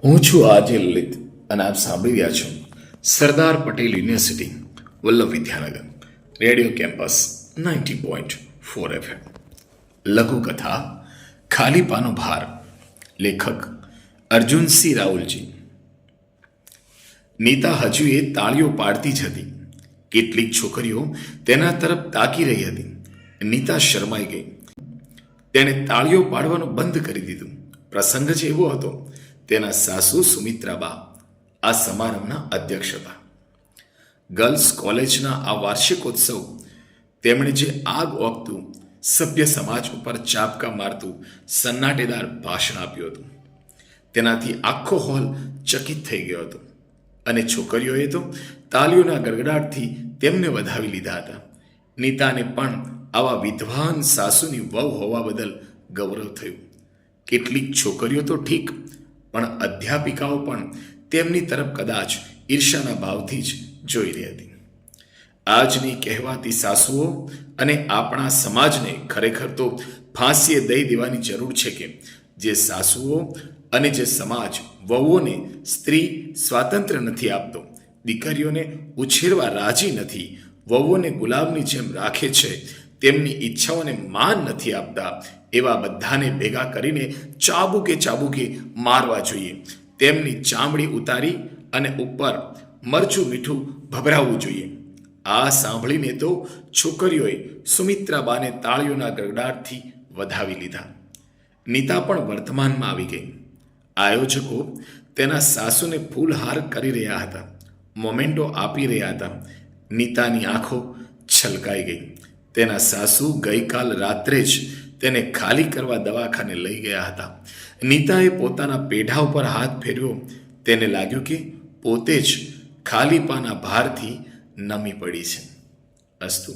હું છું આજે લલિત અને આપ સાંભળી રહ્યા છો Sardar Patel university Vallabh Vidyanagar radio campus 90.4 FM. લઘુકથા ખાલીપાનો ભાર. લેખક અર્જુનસિંહ રાઉલજી. નીતા હજુ એ તાળીઓ પાડતી જ હતી. કેટલીક છોકરીઓ તેના તરફ તાકી રહી હતી. નીતા શરમાઈ ગઈ. તેણે તાળીઓ પાડવાનું બંધ કરી દીધું. પ્રસંગ જ એવો હતો. તેના સાસુ સુમિત્રાબા આ સમારંભના અધ્યક્ષ હતા. ગર્લ્સ કોલેજના આ વાર્ષિકોત્સવ તેમણે જે આગ ઓકતું સભ્ય સમાજ ઉપર ચાપકા મારતું સન્નાટેદાર ભાષણ આપ્યું હતું. તેનાથી આખો હોલ ચકિત થઈ ગયો હતો અને છોકરીઓએ તો તાલીઓના ગડગડાટથી તેમને વધાવી લીધા હતા. નીતાને પણ આવા વિદ્વાન સાસુની વહુ હોવા બદલ ગૌરવ થયું. કેટલીક છોકરીઓ તો ઠીક, પણ અધ્યાપિકાઓ પણ તેમની તરફ કદાચ ઈર્ષાના ભાવથી જ જોઈ રહી હતી. આજની કહેવાતી સાસુઓ અને આપણા સમાજને ખરેખર તો ફાંસીએ દઈ દેવાની જરૂર છે કે જે સાસુઓ અને જે સમાજ વહુઓને સ્ત્રી સ્વાતંત્ર્ય નથી આપતો, દીકરીઓને ઉછેરવા રાજી નથી, વહુઓને ગુલામની જેમ રાખે છે, તેમની ઈચ્છાઓને માન નથી આપતા, એવા બધાને ભેગા કરીને ચાબુકે મારવા જોઈએ. તેમની ચામડી ઉતારી અને ઉપર મરચું મીઠું ભભરાવવું જોઈએ. આ સાંભળીને તો છોકરીઓએ સુમિત્રાબાને તાળીઓના ગડગડાટથી વધાવી લીધા. નીતા પણ વર્તમાનમાં આવી ગઈ. આયોજકો તેના સાસુને ફૂલહાર કરી રહ્યા હતા, મોમેન્ટો આપી રહ્યા હતા. નીતાની આંખો છલકાઈ ગઈ. તેના સાસુ ગઈકાલ રાત્રે જ તેને ખાલી કરવા દવાખાને લઈ ગયા હતા. નીતાએ પોતાના પેઢા ઉપર હાથ ફેરવ્યો. તેને લાગ્યું કે પોતે જ ખાલીપાના ભારથી નમી પડી છે. અસ્તુ.